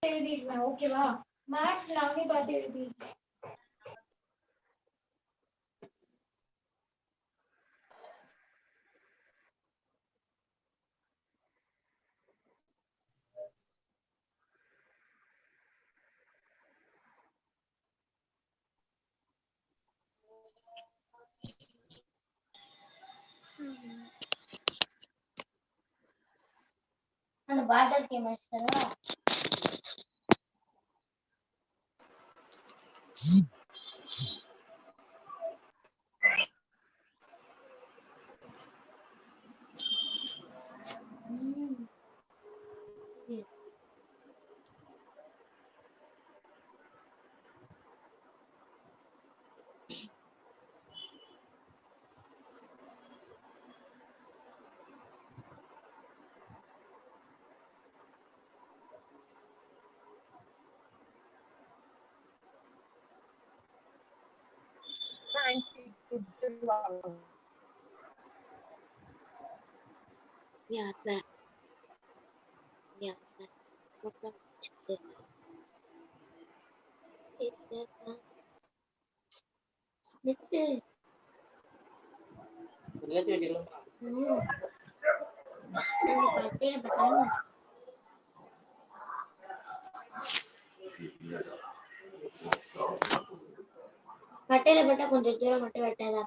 எழுதிடுவேன். ஓகேவா? மேக்ஸ் நானே பார்த்து எழுதிடுவேன். அந்த பாட்டர் கேம் வச்சுட்டா கட்டையில பட்டா கொஞ்சம் தூரம் மட்டும் வெட்டாதா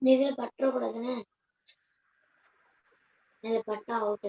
இதுல பற்ற கூடாதுன்னு இதுல பட்டா அவுட்.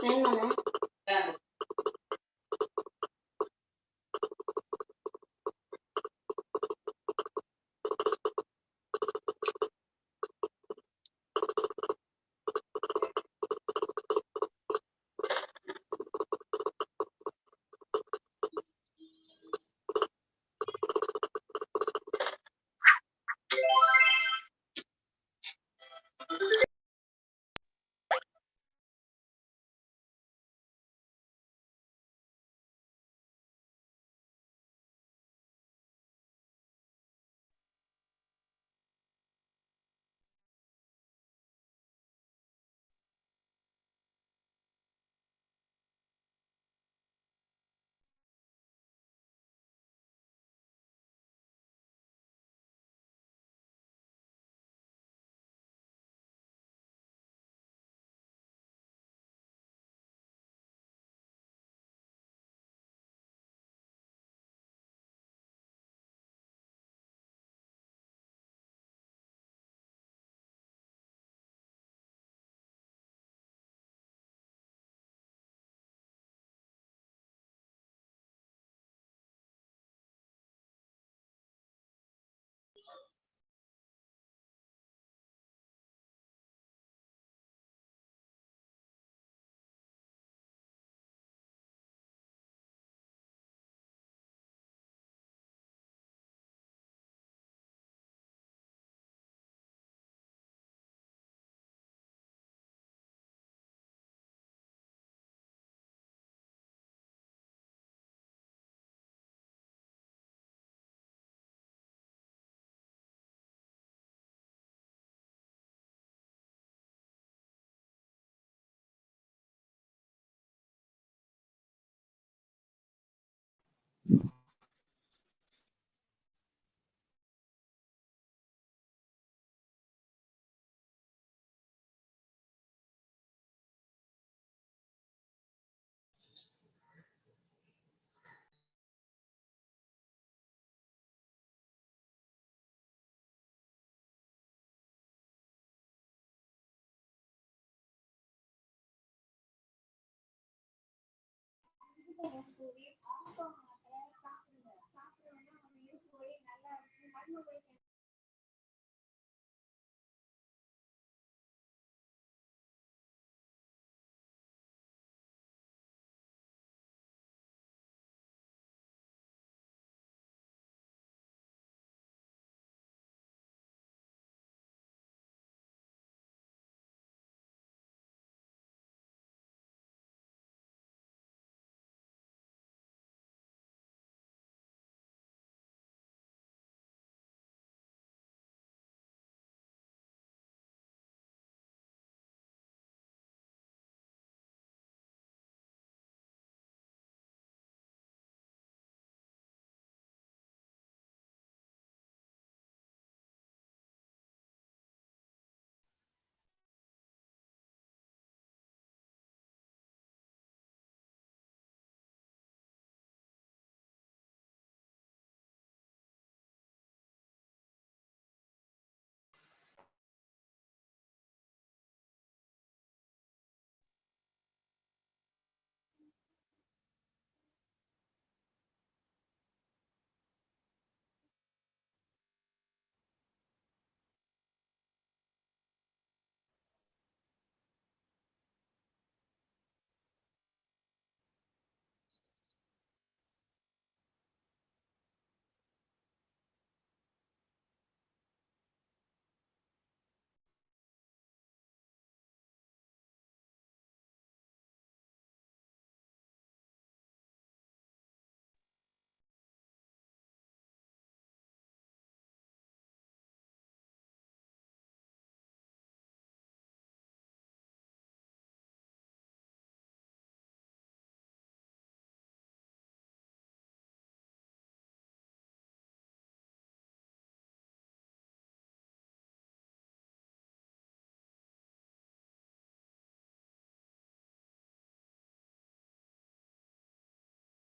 வேணுமாண்ணே?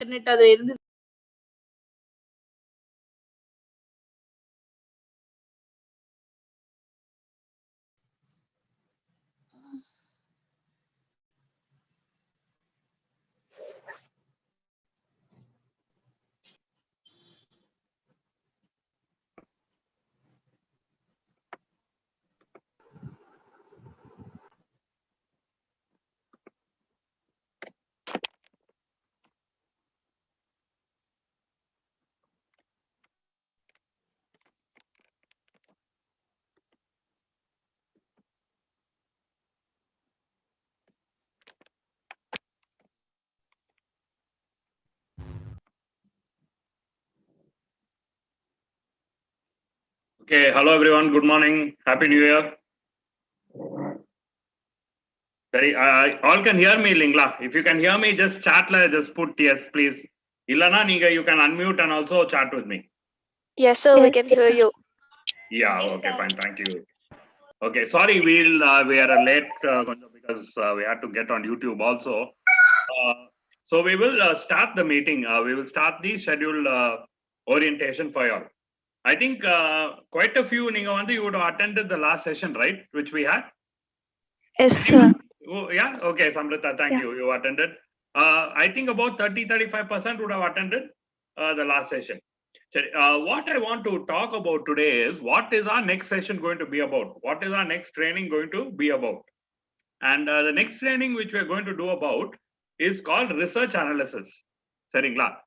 இன்டர்நெட் அதுல இருந்து Okay, hello everyone. Good morning. Happy New Year. Sorry, all can hear me, Lingla. If you can hear me, just chat. Just put yes, please. Ilana, you can unmute and also chat with me. Yes, sir. We can hear you. Yeah. Okay. Fine. Thank you. Okay. Sorry, we are late because we had to get on YouTube also. So we will start the meeting. We will start the scheduled orientation for you all. I think quite a few you would have attended the last session, right? Which we had. Yes, sir. Oh, yeah. Okay, Samrita, thank you. You attended. I think about 30-35% would have attended the last session. What I want to talk about today is what is our next session going to be about? What is our next training going to be about? And the next training which we are going to do about is called research analysis.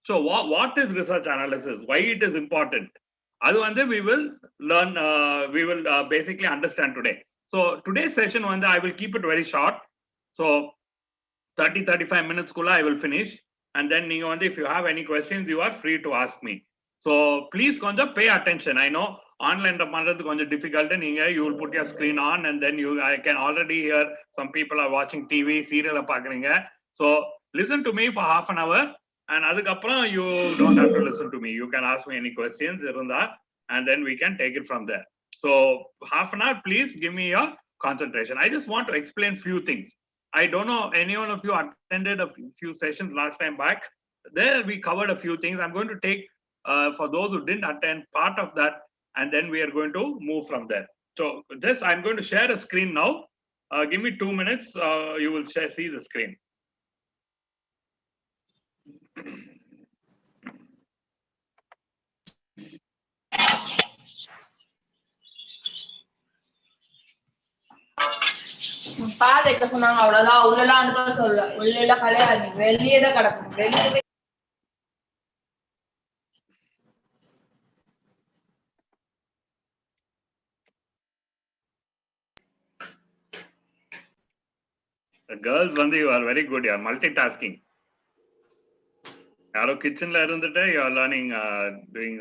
So what is research analysis? Why it is important? We will learn, we will basically understand today. So today's session, I will keep it very short. So 30-35 minutes I will finish. And then if you have any questions, you are free to ask me. So please pay attention. I know online difficult. You will put your screen on and then I can already hear some people are watching TV, serial. So listen to me for half an hour. And you don't have to listen to me. You can ask me any questions and then we can take it from there. So half an hour, please give me your concentration. I just want to explain few things. I don't know any one of you attended a few sessions last time back. There we covered a few things. I'm going to take for those who didn't attend part of that, and then we are going to move from there. So this I'm going to share a screen now. Give me 2 minutes. You will see the screen. பாதைக்க சொன்னாங்க அவ்வளவுதான் உள்ளலாம் அனுப்ப சொல்ல உள்ளல கலையாது வெளியே தான் கிடக்கும் வெளியே The girls you are very good. You are multitasking. Yaro kitchen la irundute you are learning doing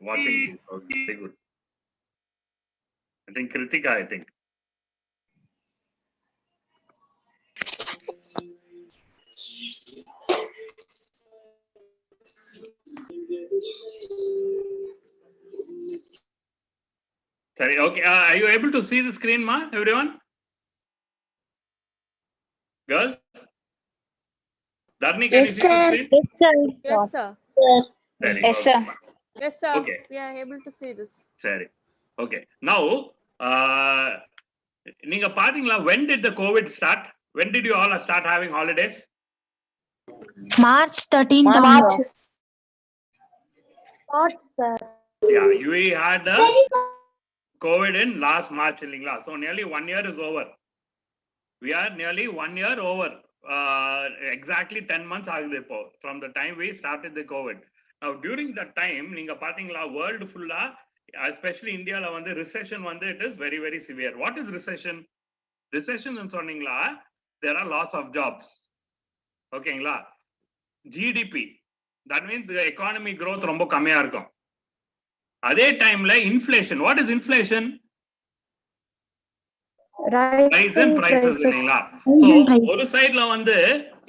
watching. Very good. I think Kritika, I think. Sorry, okay. Are you able to see the screen, ma? Everyone? Girls? Dharni, can you see the screen? Yes, sir. Yes, sir. Sorry, Yes, sir. Yes, sir. Okay. We are able to see this. Sorry. Okay. Now, நீங்க பாத்தீங்களா, when did the COVID start? When did you all start having holidays? March 13th. March, sir. Yeah, we had COVID in last March. So nearly 1 year is over. We are nearly 1 year over. Exactly 10 months from the time we started the COVID. Now during that time, நீங்க பாத்தீங்களா, world full, especially India, recession it is very, very severe. What is recession? Recession in சொன்னீங்களா, there are loss of jobs. Okay, GDP, that means the economy growth ரொம்ப கம்மியா இருக்கும். அதே டைம்ல inflation. What is inflation? Rise in prices. So ஒரு சைடுல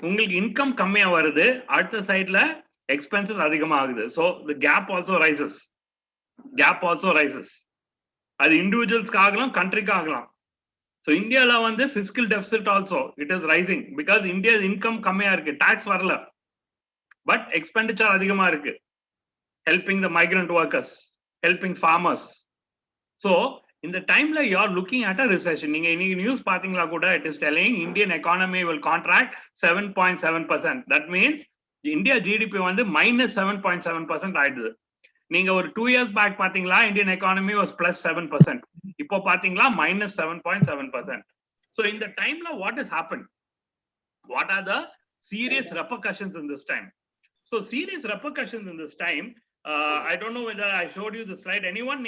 உங்களுக்கு income கம்மியா வருது, அடுத்த சைடுல expenses அதிகமா ஆகுது. So the gap also rises. அது இண்டிவிஜுவல்ஸ்க்கு ஆகலாம், கண்ட்ரிக்கு ஆகலாம். So இந்தியால fiscal deficit also it is rising because India's income கம்மியா இருக்கு, tax வரல, but expenditure அதிகமா இருக்கு, helping the migrant workers, helping farmers. So in the time you are looking at a recession. நீங்க இன்னைக்கு நியூஸ் பாத்தீங்களா கூட, it is telling Indian economy will contract 7.7%. That means India GDP minus 7.7% ஆயிடுது. நீங்க ஒரு 2 years back பாத்தீங்களா, Indian economy was plus 7%. இப்போ பாத்தீங்களா minus 7.7%. So in the time what has happened? What are the serious repercussions in this time? So serious repercussions in this time, I don't know whether I showed you the slide. Anyone,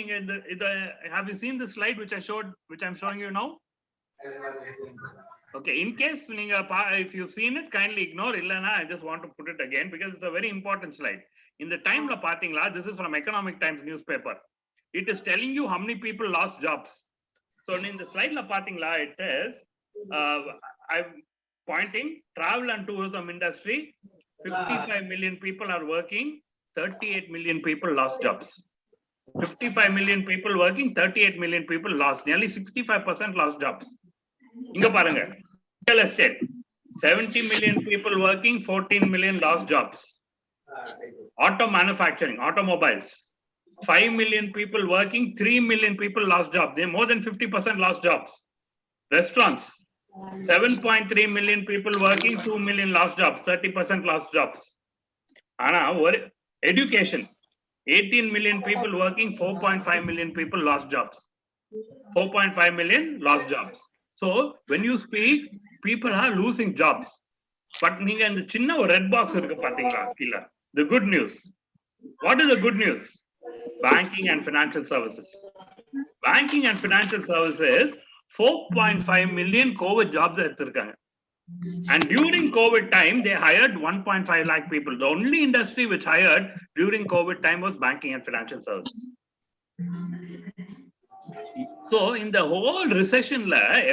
have you seen the slide which I'm showing you now? Okay, in case if you've seen it, kindly ignore. Illana, I just want to put it again because it's a very important slide. In the time la pathingla, this is from Economic Times newspaper. it is telling you how many people lost jobs. So in the slide la pathingla, it is I'm pointing travel and tourism industry, 55 million people are working, 38 million people lost jobs. 55 million people working, 38 million people lost, nearly 65% lost jobs. Inga parunga, real estate, 70 million people working, 14 million lost jobs. Auto manufacturing, automobiles, 5 million people working, 3 million people lost jobs. They more than 50% lost jobs. Restaurants, 7.3 million people working, 2 million lost jobs, 30% lost jobs. Ana, education, 18 million people working, 4.5 million people lost jobs. 4.5 million lost jobs. So when you speak, people are losing jobs. But நீங்க இந்த சின்ன ஒரு red box இருக்கு பாத்தீங்களா கீழ, the good news. What is the good news? Banking and financial services. Banking and financial services, 4.5 million COVID jobs எடுத்திருக்காங்க. And during COVID time, they hired 1.5 lakh people. The only industry which hired during COVID time was banking and financial services. So in the whole recession,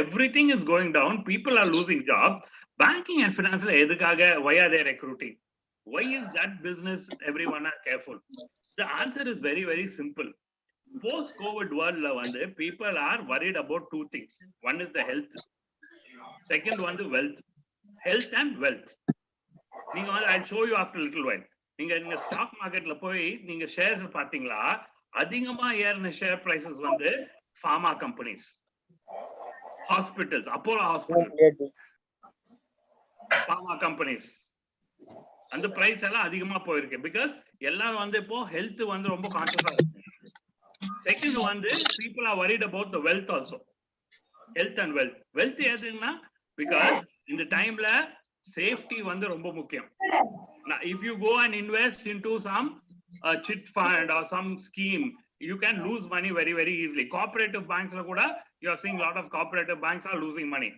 everything is going down. People are losing jobs. Banking and financial, why are they recruiting? Why is that business? Everyone are careful. The answer is very, very simple. Post-COVID world, people are worried about two things. One is the health. Second one, the wealth. Health and wealth. I'll show you after a little while. நீங்க stock மார்க்கெட்ல போய் நீங்க shares பாத்தீங்களா, அதிகமா ஏறின share prices pharma companies, hospitals, Apollo Hospital, pharma companies. அந்த price எல்லாம் அதிகமா போயிருக்கு. பிகாஸ் எல்லாரும் இப்போ ஹெல்த் ரொம்ப கான்ஷியஸா இருக்கு. Second people are worried about the wealth also. Health and wealth. Wealth எதுன்னா, because இந்த டைம்ல சேஃப்டி ரொம்ப முக்கியம். Now, if you go and invest into some chit fund or some scheme, you can lose money very, very easily. Cooperative banks, you are seeing a lot of cooperative banks are losing money.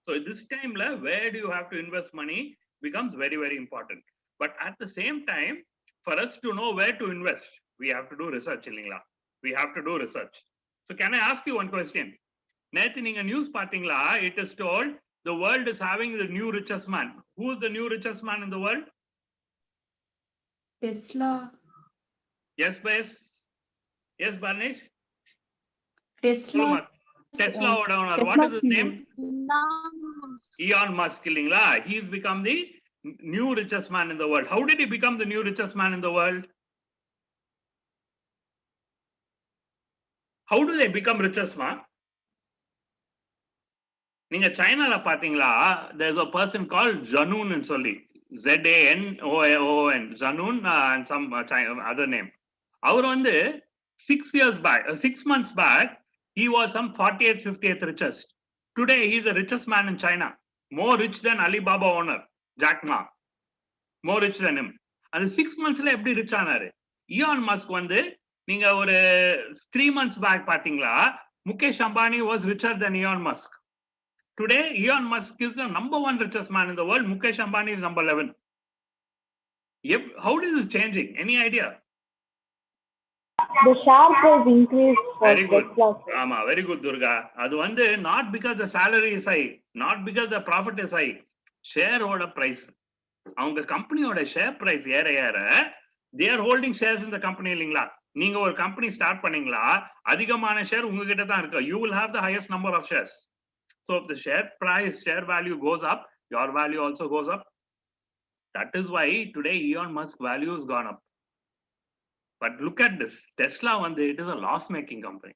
So this time, where do you have to invest money becomes very, very important. But at the same time, for us to know where to invest, we have to do research. We have to do research. So can I ask you one question? Nethu neenga news pathingla, it is told the world is having the new richest man. Who is the new richest man in the world? Tesla. Yes, Bess. Yes, Barnish. Tesla. Tesla owner. What is his name? Elon Musk. He's become the new richest man in the world. How did he become the new richest man in the world? How do they become richest man? நீங்க சைனால பாத்தீங்களா, there's a person called Zhanun and சொல்லி, ZANOON, Zhanun and some other name. Our 6 months back, he was some 48th, 50th richest. Today, he is the richest man in China. More rich than Alibaba owner, Jack Ma. More rich than him. And 6 months எப்படி rich ஆனாரு? Elon Musk நீங்க ஒரு 3 months back பாத்தீங்களா, Mukesh Ambani was richer than Elon Musk. Today, Elon Musk is the #1 richest man in the world. Mukesh Ambani is number 11. How is this changing? Any idea? The share price increase for very good. Tesla. Very good, Durga. Adu not because the salary is high, not because the profit is high. Shareholder price. Avanga company oda share price ஏற they are holding shares in the company இல்லீங்களா? நீங்க ஒரு company start பண்ணீங்களா, அதிகமான share உங்ககிட்ட தான் இருக்கு. You will have the highest number of shares. So if the share price, share value goes up, your value also goes up. That is why today Elon Musk value has gone up. But look at this. Tesla, it is a loss-making company.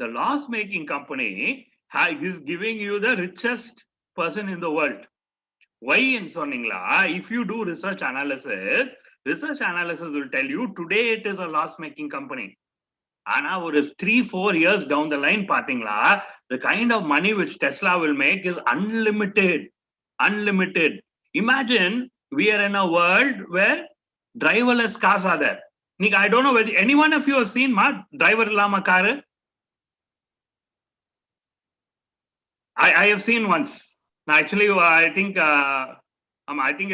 The loss-making company is giving you the richest person in the world. Why in Soningla? If you do research analysis will tell you today it is a loss-making company. And now 3-4 years down the line, the kind of money which Tesla will make is unlimited. Unlimited. Imagine we are in a world where driverless cars are there. I don't know whether any one of you have seen driver lama car. I have seen once. Actually, I think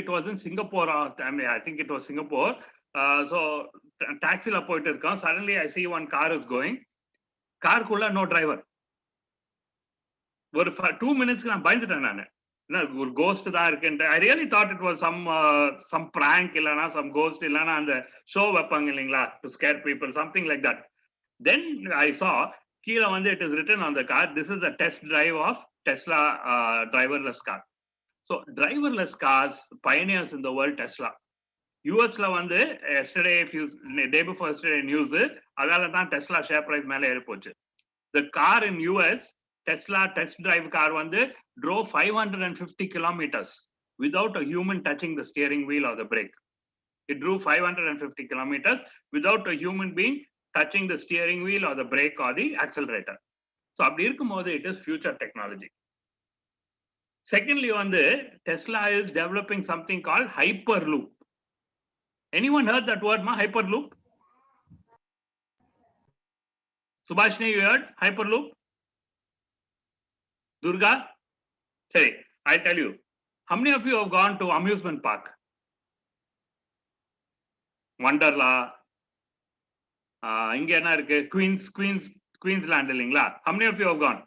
it was in Singapore. I think it was Singapore. So taxi la போயிட்டு இருக்கோம். Suddenly I see one car is going. Car குள்ள no driver. ஒரு 2 minutes நான் பயந்துட்டேன் நானு. என்ன ஒரு ghost தான் இருக்குன்னு. I really thought it was some prank இல்லனா some ghost இல்லனா அந்த show வைப்பாங்க இல்லீங்களா to scare people, something like that. Then I saw கீழ வந்து it is written on the car, this is the test drive of Tesla driverless car. So driverless cars, pioneers in the world, Tesla. US la வந்து yesterday, day before yesterday news, அதால தான் Tesla share price மேல ஏறி போச்சு. The car in US, Tesla test drive car வந்து drove 550 kilometers without a human touching the steering wheel or the brake. It drove 550 kilometers without a human being touching the steering wheel or the brake or the accelerator. So அப்படி இருக்கும்போது it is future technology. Secondly, வந்து Tesla is developing something called hyperloop. Anyone heard that word, ma? Hyperloop? Subhashini, you heard hyperloop? Durga? Sorry, I'll tell you. How many of you have gone to amusement park? Wonderla. இங்க என்ன இருக்கு? Queensland இல்லீங்களா? How many of you have gone?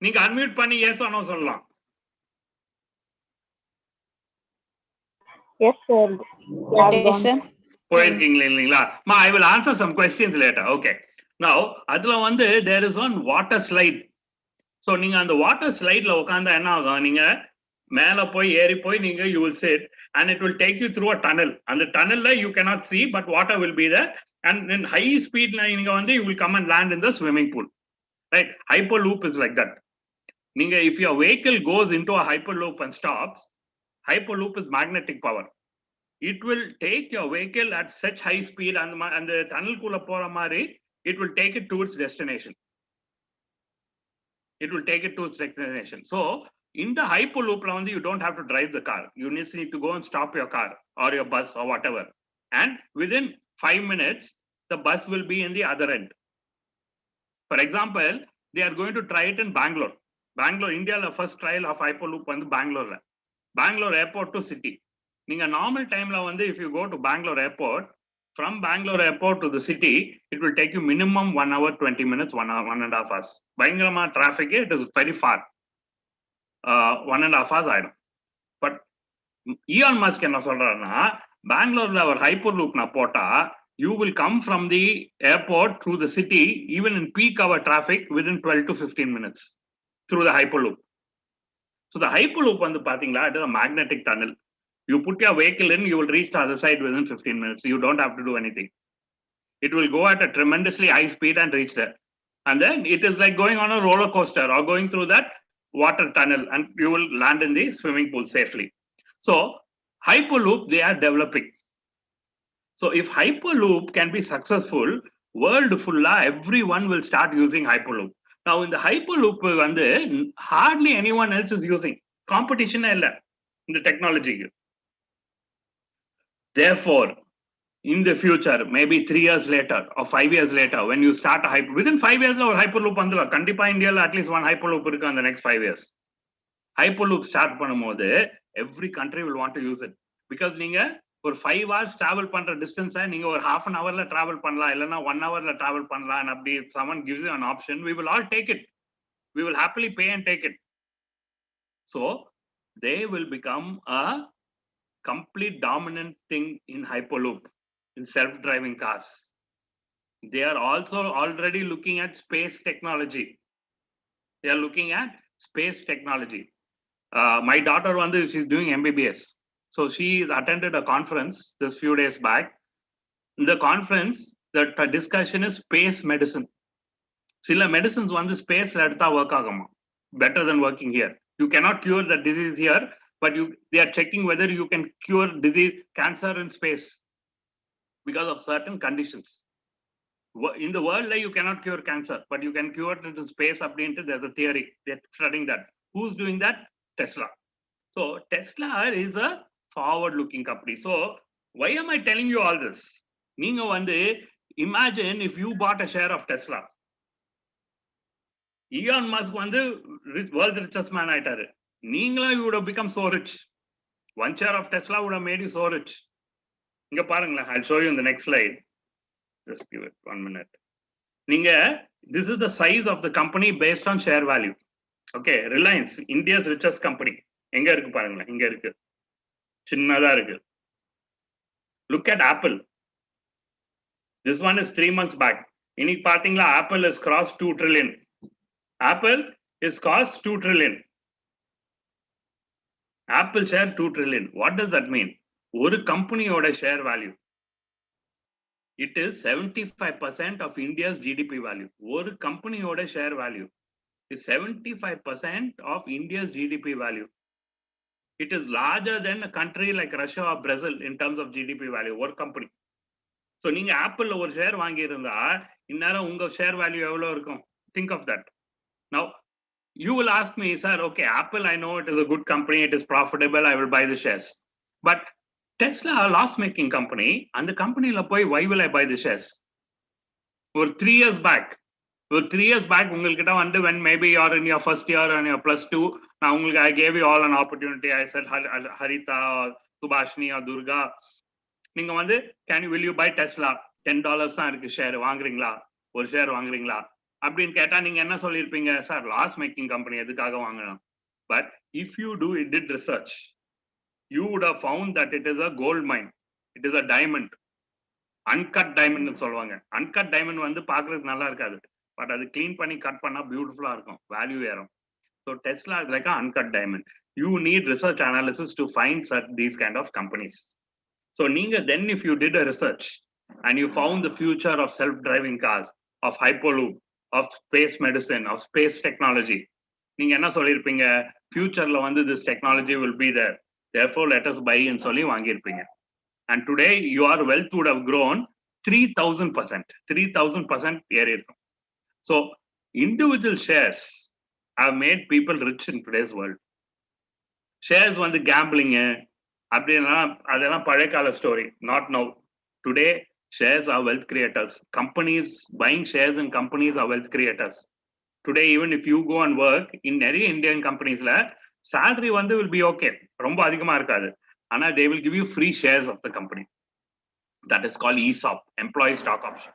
நீங்க unmute பண்ணி yes or no சொல்லலாம். Yes, sir. Yes, sir. போயிருக்கீங்களா இல்லீங்களா? Ma, I will answer some questions later. Okay. Now, அதுல வந்து there is one water slide. So நீங்க அந்த water slideல உட்கார்ந்தா என்ன ஆகும்? நீங்க மேல போய் ஏறி போய் நீங்க you will sit and it will take you through a tunnel. அந்த tunnelல you cannot see but water will be there and in high speed நீங்க வந்து you will come and land in the swimming pool. Right? Hyperloop is like that. நீங்க if your vehicle goes into a hyperloop and stops, hyperloop is magnetic power. It will take your vehicle at such high speed and the tunnel kulla pora mari, it will take it to its destination. It will take it to its destination. So in the hyperloop la you don't have to drive the car. You need to go and stop your car or your bus or whatever. And within 5 minutes, the bus will be in the other end. For example, they are going to try it in Bangalore. Bangalore, India, the first trial of hyperloop on Bangalore. Bangalore airport to city. Ninga normal time la வந்து if you go to Bangalore airport, from Bangalore airport to the city, it will take you minimum 1 hour 20 minutes, 1 hour 1.5 hours. பயங்கரமா traffic, it is very far. 1.5 hours ஆயிடும். But Elon Musk என்ன சொல்றாருன்னா, பெங்களூர்ல ஒரு hyperloop na போட்டா, you will come from the airport through the city, even in peak hour traffic, within 12 to 15 minutes through the hyperloop. So the hyperloop வந்து பாத்தீங்களா, it is a magnetic tunnel. You put your vehicle in, you will reach the other side within 15 minutes. You don't have to do anything. It will go at a tremendously high speed and reach there. And then it is like going on a roller coaster or going through that water tunnel and you will land in the swimming pool safely. So hyperloop, they are developing. So if hyperloop can be successful, world full, everyone will start using hyperloop. Now in the hyperloop, hardly anyone else is using. Competition in the technology. Therefore, in the future, maybe 3 years later or 5 years later, when you start a within 5 years, or hyperloop vandala, kandipa India at least one hyperloop irukku in the next 5 years. Hyperloop start பண்ணும்போது every country will want to use it because நீங்க ஒரு 5 hours travel பண்ற distance நீங்க ஒரு half an hourல travel பண்ணலாம் இல்லனா 1 hourல travel பண்ணலாம் and அப்படி someone gives you an option, we will all take it. We will happily pay and take it. So they will become a complete dominant thing in hyperloop, in self-driving cars. They are also already looking at space technology. They are looking at space technology. My daughter she's doing MBBS. So she attended a conference this few days back. In the conference, the discussion is space medicine. Sila medicines space la edutha work agama better than working here. You cannot cure the disease here, but they are checking whether you can cure disease, cancer in space because of certain conditions. In the world, you cannot cure cancer, but you can cure it in space. There's a theory. They're studying that. Who's doing that? Tesla. So Tesla is a forward-looking company. So why am I telling you all this? Imagine if you bought a share of Tesla. Elon Musk world richest man ஆயிட்டாரு. நீங்களா you would have become so rich. One share of Tesla would have made you so rich. இங்க பாருங்களேன், I'll show you in the next slide. Just give it 1 minute. This is the size of the company based on share value. Okay, Reliance, India's richest company. எங்க இருக்கு பாருங்களேன், இங்க இருக்கு, சின்னதா இருக்கு. Look at Apple. This one is 3 months back. இன்னைக்கு பாத்தீங்களா, Apple has crossed 2 trillion. Apple is cost 2 trillion. Apple share 2 trillion. What does that mean? ஒரு கம்பெனியோட share value, it is 75% of India's GDP value. ஒரு கம்பெனியோட share value is 75% of India's GDP value. It is larger than a country like Russia or Brazil in terms of GDP value. ஒரு company. So நீங்க ஆப்பிள்ல ஒரு share வாங்கி இருந்தா இந்நேரம் உங்க share value எவ்வளவு இருக்கும்? Think of that. Now you will ask me, sir, okay, Apple, I know it is a good company, it is profitable, I will buy the shares. But Tesla, a loss-making company, and the company la poi, why will I buy the shares? For 3 years back, ungalkitta vandu, when maybe you are in your first year and your +2, now I gave you all an opportunity. I said, Harita or Subhashini or Durga, ninga vandu, will you buy Tesla? $10 தான் இருக்கு share, வாங்குறீங்களா? ஒரு share வாங்குறீங்களா அப்படின்னு கேட்டா நீங்க என்ன சொல்லிருப்பீங்க? Sir, loss making company, எதுக்காக வாங்கணும்? But if you did research, you would have found that it is a gold mine. It is a diamond. Uncut diamond னு சொல்வாங்க. Uncut diamond வந்து பார்க்கிறதுக்கு நல்லா இருக்காது, பட் அது க்ளீன் பண்ணி கட் பண்ணா பியூட்டிஃபுல்லா இருக்கும், வேல்யூ ஏறும். So Tesla is like an uncut diamond. You need research analysis to find these kind of companies. So நீங்க then if you did a research and you found the future of self-driving cars, of hyperloop, of space medicine, of space technology, நீங்க என்ன சொல்லிருப்பீங்க? ஃபியூச்சர்ல வந்து this technology will be there, therefore let us buy ன்னு சொல்லி வாங்கியிருப்பீங்க. And today your wealth would have grown 3000% ஏறி இருக்கும். So individual shares have made people rich in today's world. Shares வந்து gambling அப்படின்னா அதெல்லாம் பழைய கால story, not now. Today shares are wealth creators. Companies buying shares in companies are wealth creators. Today even if you go and work in நிறைய Indian companiesல salary வந்து will be okay, ரொம்ப அதிகமா இருக்காது, ஆனா they will give you free shares of the company. That is called ESOP, employee stock option.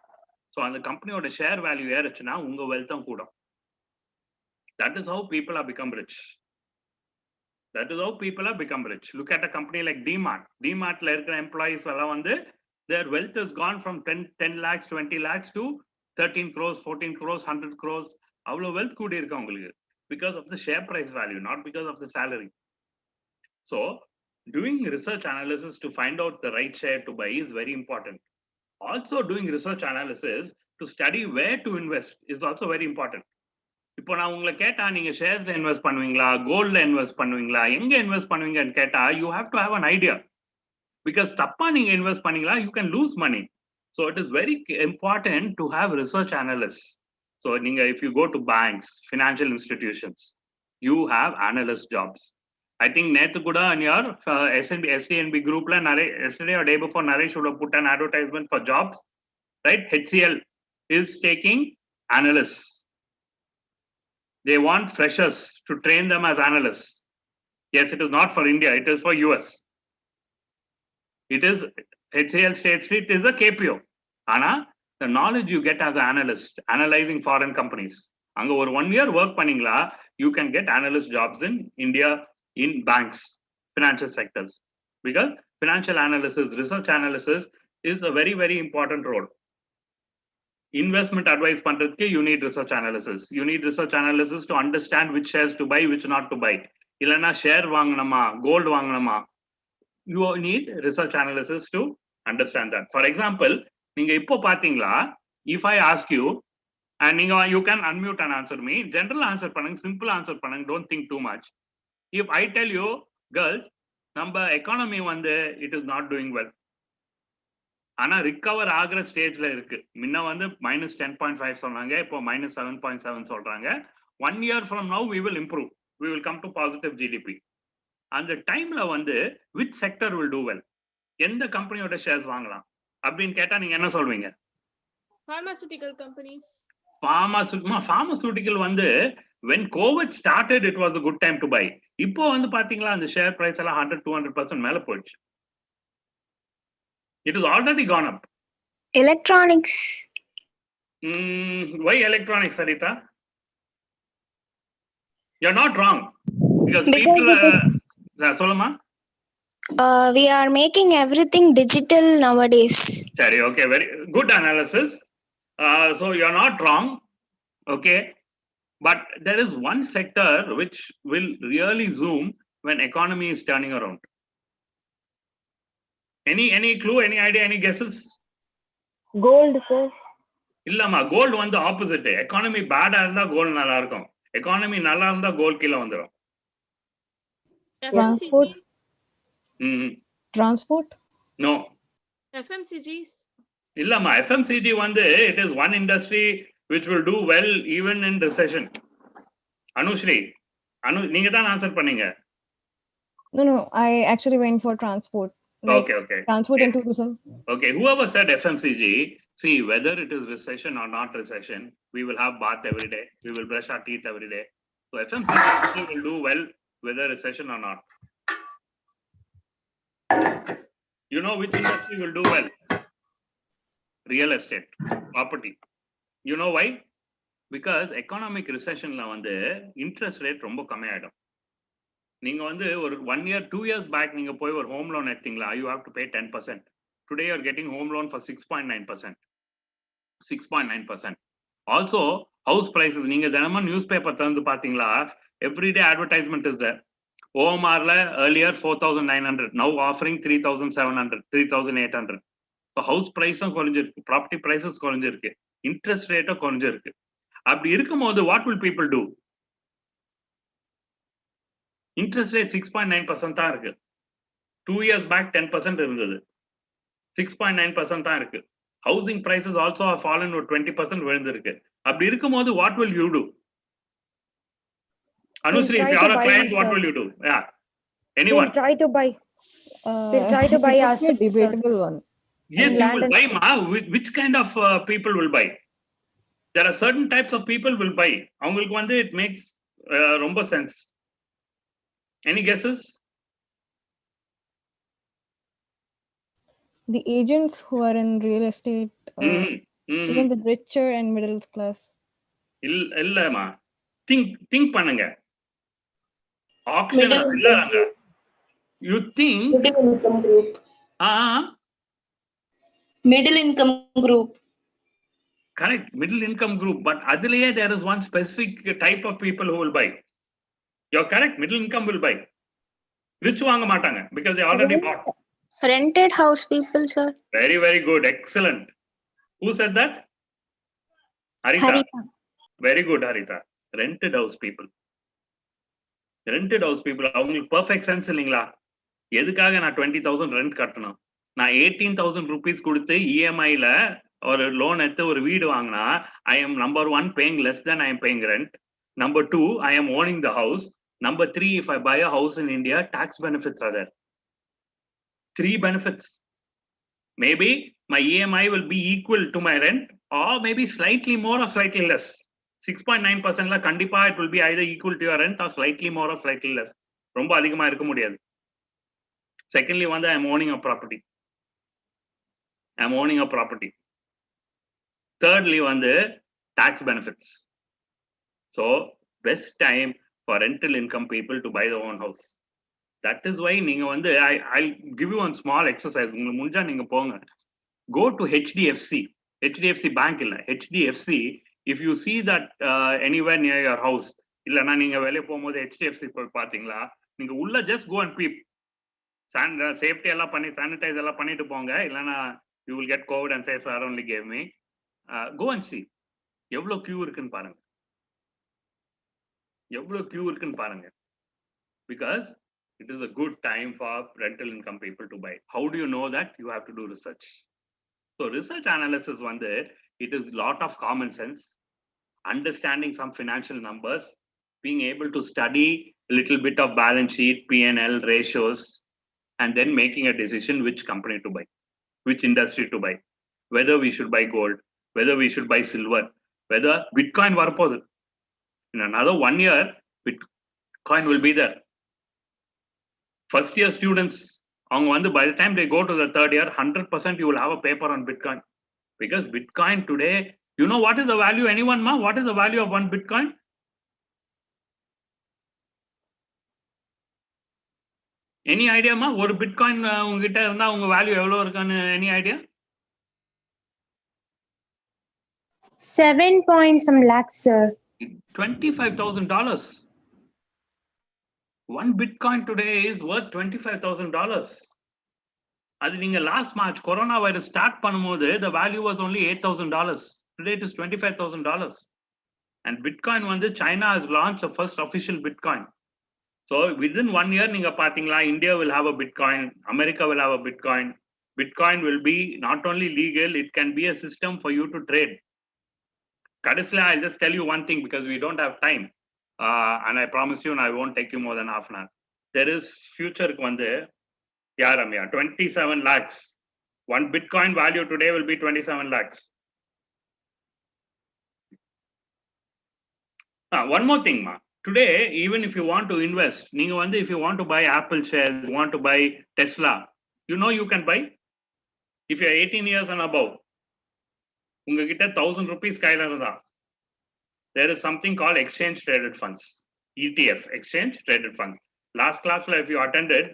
So அந்த கம்பெனியோட share value ஏறுச்சுன்னா உங்க வெல்த்தும் கூடும். That is how people have become rich. Look at a company like DMart. DMartல இருக்கிற employees எல்லாம் வந்து their wealth has gone from 10 lakhs, 20 lakhs to 13 crores, 14 crores, 100 crores. அவ்வளவு wealth கூடி இருக்கு உங்களுக்கு, because of the share price value, not because of the salary. So doing research analysis to find out the right share to buy is very important. Also doing research analysis to study where to invest is also very important. இப்போ நான் உங்களை கேட்டா நீங்க ஷேர்ஸ்ல invest பண்ணுவீங்களா, கோல்ட்ல invest பண்ணுவீங்களா, எங்க invest பண்ணுவீங்கன்னு கேட்டா you have to have an idea, because தப்பா நீங்க இன்வெஸ்ட் பண்ணீங்களா you can lose money. So it is very important to have research analysts. So நீங்க if you go to banks, financial institutions, you have analyst jobs. I think நேத்து கூட in your Sdnb groupல yesterday or day before Naresh should have put an advertisement for jobs, right? HCL is taking analysts. They want freshers to train them as analysts. Yes, it is not for India, it is for US. It is HCL State Street is a KPO. Ana the knowledge you get as an analyst analyzing foreign companies, anga or 1 year work பண்ணீங்களா you can get analyst jobs in India in banks, financial sectors, because financial analysis, research analysis is a very very important role. Investment advice பண்றதுக்கு you need research analysis. You need research analysis to understand which shares to buy, which not to buy. இல்லனா share வாங்கணுமா, gold வாங்கணுமா, you need research analysis to understand that. For example, நீங்க இப்போ பாத்தீங்களா, if I ask you and நீங்க you can unmute and answer me, general answer பண்ணுங்க, simple answer பண்ணுங்க, don't think too much. If I tell you girls, நம்ம economy வந்து it is not doing well, ஆனா recover ஆகிற ஸ்டேஜ்ல இருக்கு. முன்ன வந்து -10.5 சொன்னாங்க, இப்போ -7.7 சொல்றாங்க. 1 year from now we will improve, we will come to positive GDP. அந்த டைம்ல வந்து which sector will do well, எந்த கம்பெனியோட ஷேர்ஸ் வாங்கலாம் அப்படின்னு கேட்டா நீங்க என்ன சொல்வீங்க? Pharmaceutical companies. Pharmaceutical வந்து when COVID started it was a good time to buy. இப்போ வந்து பாத்தீங்களா அந்த ஷேர் பிரைஸ் எல்லாம் 100-200% மேல போயிடுச்சு. It has already gone up. Electronics. Why electronics, Sarita? You're not wrong. Because Solomon? We are making everything digital nowadays. Sorry, okay, very good analysis. So you're not wrong. Okay. But there is one sector which will really zoom when economy is turning around. Any clue, any idea, any guesses? Gold, sir. இல்லம்மா gold வந்து opposite. Economy பேடா இருந்தா gold நல்லா இருக்கும். Economy நல்லா இருந்தா gold கீழே வந்துடும். Transport. Transport? No. FMCGs. இல்லம்மா FMCG வந்து it is one industry which will do well even in recession. Anushri, நீங்க தான் ஆன்சர் பண்ணீங்க. No, I actually went for transport. Like okay. Transport and tourism. Okay, whoever said FMCG, see whether it is recession or not recession, we will have bath every day. We will brush our teeth every day. So FMCG will do well whether recession or not. You know which industry will do well? Real estate, property. You know why? Because economic recession la வந்து interest rate ரொம்ப கம்மியாயிடும். நீங்க வந்து ஒரு 1 year 2 years back நீங்க போய் ஒரு home loan எடுத்தீங்களா, you have to pay 10%. Today you are getting home loan for 6.9%. 6.9%. Also house prices நீங்க தினமும் newspaper திறந்து பாத்தீங்களா, everyday advertisement is there. OMR la earlier 4,900, now offering 3,700, 3,800. So house price குறைஞ்சிருக்கு, property prices குறைஞ்சிருக்கு, interest rate குறைஞ்சிருக்கு. அப்படி இருக்கும்போது what will people do? Interest rate 6.9% தான் இருக்கு. 2 years back 10% இருந்தது. 6.9% தான் இருக்கு. Housing prices also have fallen to 20% விழுந்திருக்கு. அப்படி இருக்கும்போது what will you do? Anusri, if you are a client, what will you do? Yeah. Anyone? We'll try to buy. We'll try to buy It's a debatable one. Yes, you will buy, ma. Which kind of people will buy? There are certain types of people will buy. அவங்களுக்கு வந்து it makes ரொம்ப sense. Any guesses? The agents who are in real estate, even the richer and middle class. இல்லம்மா. Think பண்ணுங்க. Auction இல்லங்க. You think middle income group. Middle income group. Correct, middle income group. But adliye there is one specific type of people who will buy. You're correct, middle income will buy. Rich vaanga matanga because they already bought. Rented house people, sir. Very, very good. Excellent. Who said that? Harita. Very good, Harita. Rented house people. Rented house people. அவங்களுக்கு perfect sense இல்லைங்களா? எதுக்காக நான் 20,000 rent கட்டணும்? நான் 18,000 rupees கொடுத்து EMI ல ஒரு loan எடுத்து ஒரு வீடு வாங்கினா I am number 1 paying less than I am paying rent. Number 2, I am owning the house. Number 3, if I buy a house in India, tax benefits are there. 3 benefits. Maybe my EMI will be equal to my rent or maybe slightly more or slightly less. 6.9% la kandipa it will be either equal to your rent or slightly more or slightly less. ரொம்ப அதிகமா இருக்க முடியாது. Secondly, one, I am owning a property. I am owning a property. Thirdly, one, the tax benefits. So best time for rental income people to buy their own house. That is why நீங்க வந்து I'll give you one small exercise. உங்களுக்கு முடிஞ்சா நீங்க போங்க. Go to HDFC bank இல்ல, HDFC. If you see that anywhere near your house, இல்லனா நீங்க வெளிய போகும்போது HDFC போய் பாத்தீங்களா, நீங்க உள்ள just go and peep. Safety எல்லாம் பண்ணி sanitize எல்லாம் பண்ணிட்டு போங்க, இல்லனா you will get COVID and say sir only gave me. Go and see. எவ்வளவு queue இருக்குன்னு பாருங்க. எவ்வளவு queue இருக்குன்னு பாருங்க. Because it is a good time for rental income people to buy. How do you know that? You have to do research. So research analysis வந்து it is lot of common sense, understanding some financial numbers, being able to study a little bit of balance sheet, P&L ratios, and then making a decision which company to buy, which industry to buy, whether we should buy gold, whether we should buy silver, whether Bitcoin varapodhu. In another 1 year, Bitcoin will be there. First year students, By the time they go to the third year, 100% you will have a paper on Bitcoin. Because Bitcoin today, you know what is the value? Anyone, ma? What is the value of one Bitcoin? Any idea, ma? One Bitcoin உங்ககிட்ட இருந்தா உங்க value எவ்வளவு இருக்குன்னு any idea? 7 point some lakhs, sir. $25,000. One Bitcoin today is worth $25,000. அது நீங்க last March coronavirus start பண்ணும்போது the value was only $8,000. Today it is $25,000. And Bitcoin China has launched the first official Bitcoin. So within 1 year, நீங்க பாத்தீங்களா, India will have a Bitcoin, America will have a Bitcoin. Bitcoin will be not only legal, it can be a system for you to trade. Kadisla, I'll just tell you one thing because we don't have time. And I promise you, and I won't take you more than half an hour. There is future yeah, Ramya, 27 lakhs. One Bitcoin value today will be 27 lakhs. One more thing, ma. Today, even if you want to invest, if you want to buy Apple shares, you want to buy Tesla, you can buy. If you're 18 years and above, உங்ககிட்ட 1,000 rupees கையில இருந்தா, there is something called exchange traded funds, ETF, exchange traded funds. Last class, if you attended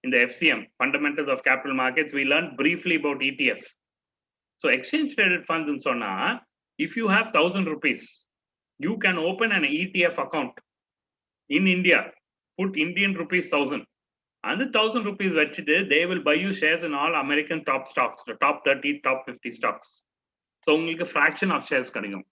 in the FCM, Fundamentals of Capital Markets, we learned briefly about ETF. So exchange traded funds in Sona, if you have 1,000 rupees, you can open an ETF account in India, put Indian rupees 1,000. And the 1,000 rupees, they will buy you shares in all American top stocks, the top 30, top 50 stocks. So உங்களுக்கு fraction of shares கிடைக்கும்.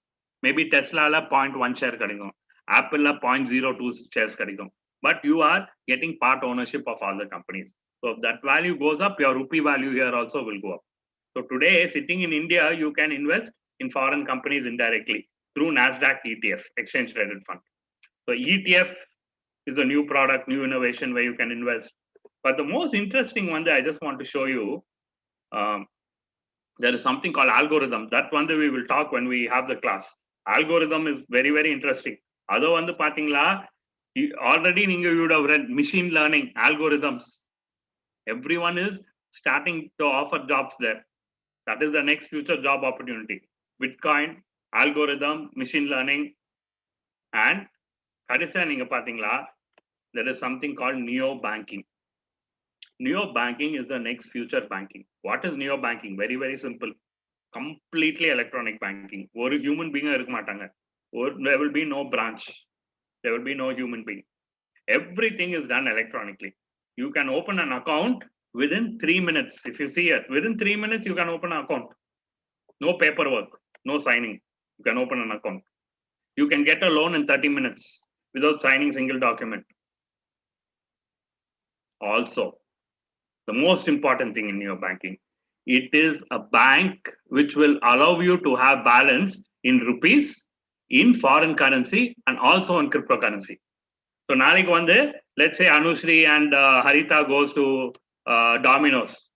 Maybe Tesla 0.1 share கிடைக்கும். Apple 0.02 shares கிடைக்கும். But you are getting part ownership of all the companies. So if that value goes up, your rupee value here also will go up. So today, sitting in India, you can invest in foreign companies indirectly through NASDAQ ETF, exchange traded fund. So ETF is a new product, new innovation where you can invest. But the most interesting one that I just want to show you, there is something called algorithm. That one that we will talk when we have the class. Algorithm is very, very interesting. Other pathingla, already you would have read machine learning algorithms. Everyone is starting to offer jobs there. That is the next future job opportunity. Bitcoin, algorithm, machine learning, and there is something called neo-banking. Neo-banking is the next future banking. What is neo-banking? Very, very simple. Completely electronic banking. Or human being, there will be no branch. There will be no human being. Everything is done electronically. You can open an account within 3 minutes. If you see it, within 3 minutes, you can open an account. No paperwork, no signing. You can open an account. You can get a loan in 30 minutes without signing single document. Also, the most important thing in your banking, it is a bank which will allow you to have balance in rupees, in foreign currency, and also in cryptocurrency. So Narik let's say Anushri and Harita goes to Domino's.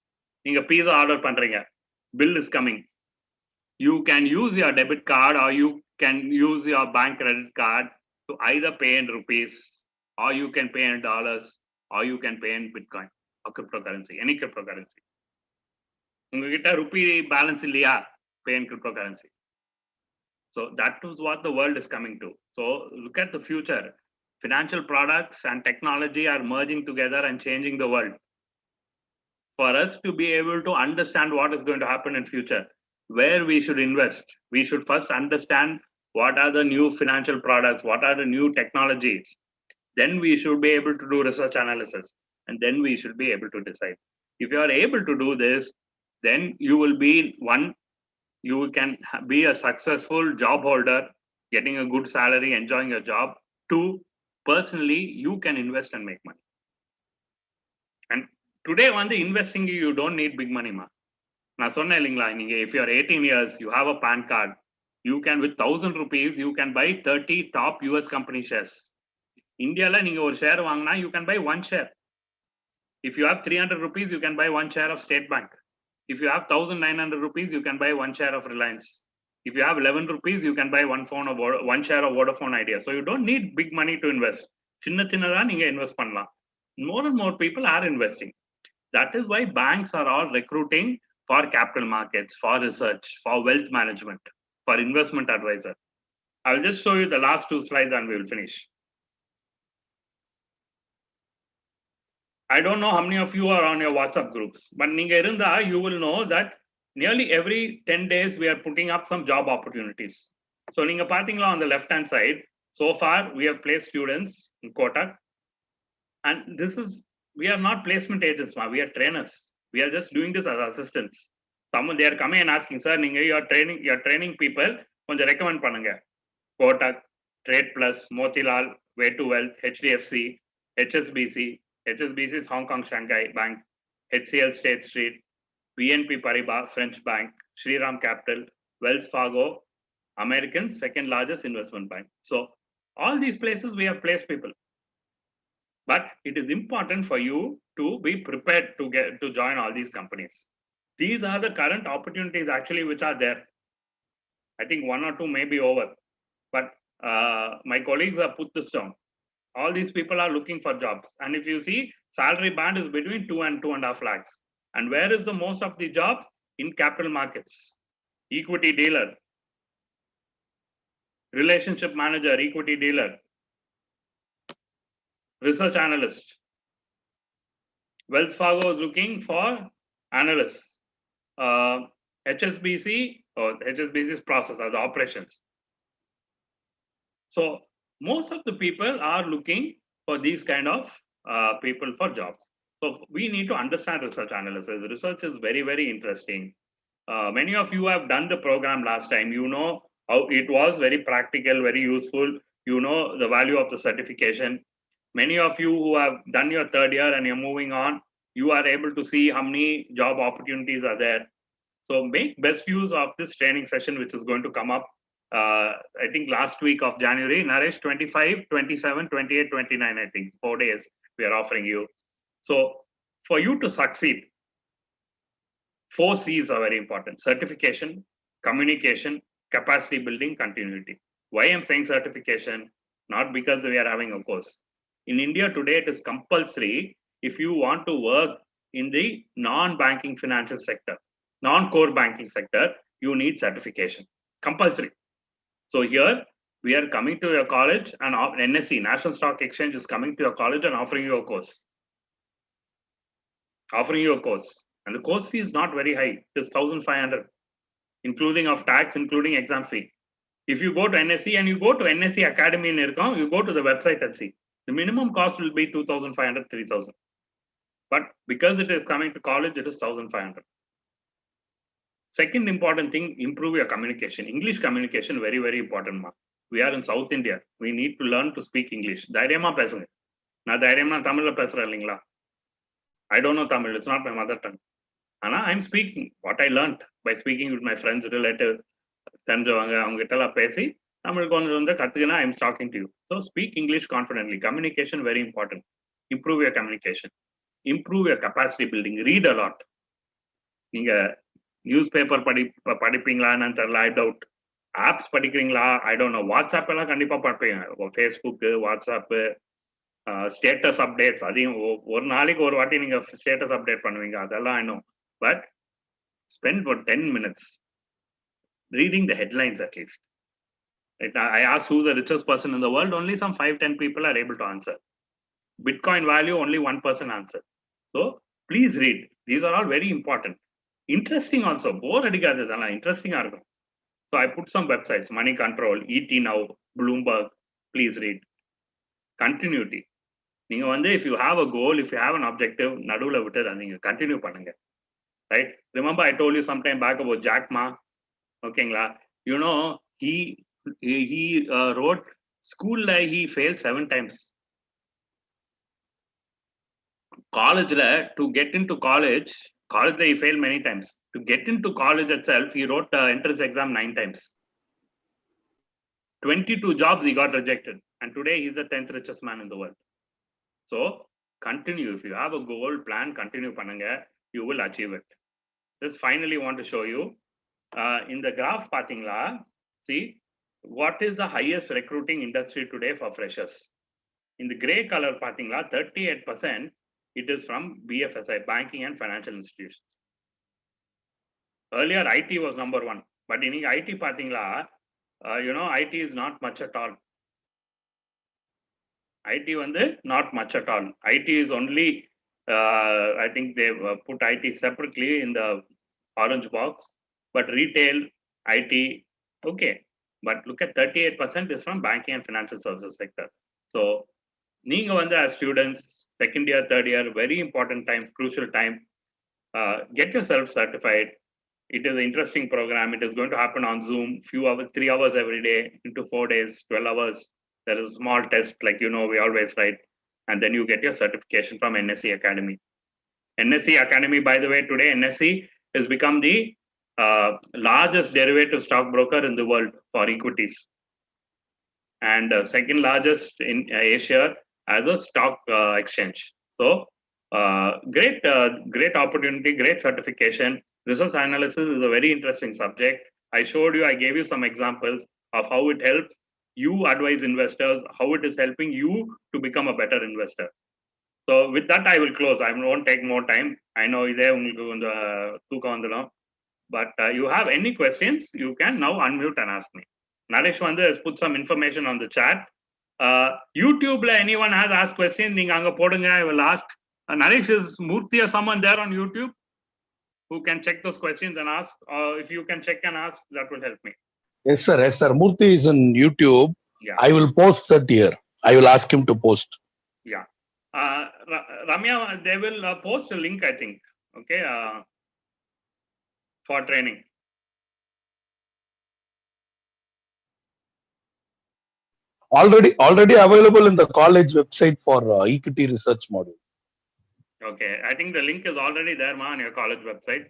Inga pizza order pandringa. Bill is coming. You can use your debit card or you can use your bank credit card to either pay in rupees, or you can pay in dollars, or you can pay in Bitcoin or cryptocurrency, any cryptocurrency. Ungakita rupee balance illiya, pay in cryptocurrency. So that is what the world is coming to. So look at the future. Financial products and technology are merging together and changing the world. For us to be able to understand what is going to happen in future, where we should invest, we should first understand what are the new financial products, what are the new technologies. Then we should be able to do research analysis, and then we should be able to decide. If you are able to do this, then you will be you can be a successful job holder, getting a good salary, enjoying your job. 2, personally, you can invest and make money. And today, investing, you don't need big money, ma. If you are 18 years, you have a PAN card, you can, with 1,000 rupees, you can buy 30 top US company shares. India, share you can buy 1 share. If you have 300 rupees, you can buy 1 share of State Bank. If you have 1,900 rupees, you can buy 1 share of Reliance. If you have 11 rupees, you can buy 1 share of Vodafone Idea. So you don't need big money to invest. Chinna chinna invest pannalam. More and more people are investing. That is why banks are all recruiting for capital markets, for research, for wealth management, for investment advisor. I'll just show you the last 2 slides and we will finish. I don't know how many of you are on your WhatsApp groups, but you will know that nearly every 10 days we are putting up some job opportunities. So on the left hand side, so far we have placed students in Kotak, and we are not placement agents, we are trainers. We are just doing this as assistants. Someone, they are coming and asking, sir, you are training people, recommend pannunga. Kotak, Trade Plus, Motilal, Way to Wealth, HDFC, HSBC. HSBC is Hong Kong Shanghai Bank, HCL State Street, BNP Paribas, French Bank, Shriram Capital, Wells Fargo, American's second largest investment bank. So all these places we have placed people. But it is important for you to be prepared to join all these companies. These are the current opportunities actually which are there. I think 1 or 2 may be over, but my colleagues have put this down. All these people are looking for jobs. And if you see, salary band is between 2 and 2.5 lakhs. And where is the most of the jobs? In capital markets, equity dealer, relationship manager, equity dealer, research analyst. Wells Fargo is looking for analysts. HSBC, or HSBC's process are the operations. So most of the people are looking for these kind of people for jobs. So we need to understand research analysis. Research is very, very interesting. Many of you have done the program last time. You know how it was very practical, very useful. You know the value of the certification. Many of you who have done your 3rd year and you're moving on, you are able to see how many job opportunities are there. So make best use of this training session, which is going to come up, I think last week of January, Naresh, 25, 27, 28, 29, I think 4 days we are offering you. So for you to succeed, 4 C's are very important: certification, communication, capacity building, continuity. Why I'm saying certification? Not because we are having a course. In India today, it is compulsory if you want to work in the non-banking financial sector, non-core banking sector, you need certification, compulsory. So here we are coming to your college, and NSE, National Stock Exchange, is coming to your college and offering you a course. And the course fee is not very high. It is 1,500, including of tax, including exam fee. If you go to NSE and you go to NSE Academy in Irkam, you go to the website and see. The minimum cost will be 2,500, 3,000. But because it is coming to college, it is 1,500. Second important thing, improve your communication. English communication, very, very important. We are in South India. We need to learn to speak English. தைரியமா பேசுங்க. நான் தைரியமா தமிழ்ல பேசுறேன் இல்லைங்களா? I don't know Tamil. It's not my mother tongue. Ana, I'm speaking what I learned by speaking with my friends, relatives, தெரிஞ்சவங்க அவங்க கிட்ட எல்லாம் பேசி தமிழ் கொஞ்சம் வந்து கத்துக்கினா I'm talking to you. So speak English confidently. Communication very important. Improve your communication. Improve your capacity building. Read a lot. நீங்க news paper படிப்பீங்களான்னு தெரியல, I doubt. Apps படிக்கிறீங்களா? I don't know. வாட்ஸ்அப் எல்லாம் கண்டிப்பா படிப்பீங்க. ஃபேஸ்புக்கு, வாட்ஸ்அப்பு, ஸ்டேட்டஸ் அப்டேட்ஸ், அதையும் ஒரு நாளைக்கு ஒரு வாட்டி நீங்க ஸ்டேட்டஸ் அப்டேட் பண்ணுவீங்க, அதெல்லாம் இன்னும். But spend for 10 minutes reading the headlines at least. I asked who's the richest person in the world, only some 5-10 people are able to answer. Bitcoin value, only 1 person answered. So please read. These are all very important. Interesting also. Bore adikadadala interesting arugum. So I put some websites: Money Control, ET Now, Bloomberg. Please read. Continuity. நீங்க வந்து if you have a goal, if you have an objective, நடுவுல விட்டு நீங்க continue பண்ணுங்க. Right? Remember I told you some time back about Jack Ma. ஓகேங்களா? You know, he wrote school he failed 7 times. Collegeல to get into college he failed many times. To get into college itself, he wrote entrance exam 9 times. 22 jobs he got rejected, and today he's the 10th richest man in the world. So continue. If you have a goal, plan, continue pannunga, you will achieve it. Just finally want to show you in the graph pathingla, see what is the highest recruiting industry today for freshers. In the gray color pathingla, 38% It is from BFSI, Banking and Financial Institutions. Earlier, IT was number one, but in IT, IT is not much at all. IT not much at all. IT is only, I think they've put IT separately in the orange box, but retail, IT, okay. But look at 38% is from banking and financial services sector. So, as students, second year, third year, very important time, crucial time, get yourself certified. It is an interesting program. It is going to happen on Zoom, 3 hours every day into 4 days, 12 hours. There is a small test, like we always write, and then you get your certification from NSE Academy. NSE Academy, by the way, today NSE has become the largest derivative stockbroker in the world for equities, and second largest in Asia as a stock exchange. So great opportunity, great certification. Research analysis is a very interesting subject. I gave you some examples of how it helps you advise investors, how it is helping you to become a better investor. So with that, I will close. I won't take more time. I know but you have any questions, you can now unmute and ask me. Naresh has put some information on the chat. YouTube, anyone has asked questions, I will ask. Naresh, is Murthy or someone there on YouTube who can check those questions and ask? If you can check and ask, that will help me. Yes, sir. Yes, sir. Murthy is on YouTube. Yeah. I will post that here. I will ask him to post. Yeah. Ramya, they will post a link, I think. Okay. For training. Already available in the college website for equity research module. Okay. I think the link is already there on your college website.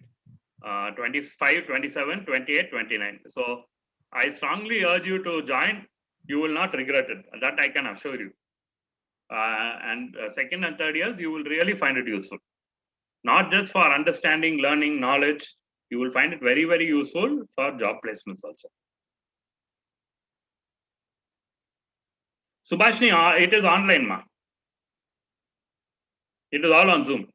25, 27, 28, 29. So I strongly urge you to join. You will not regret it. That I can assure you. And second and third years, you will really find it useful. Not just for understanding, learning, knowledge. You will find it very, very useful for job placements also. Subhashni, it is online, ma. It is all on Zoom.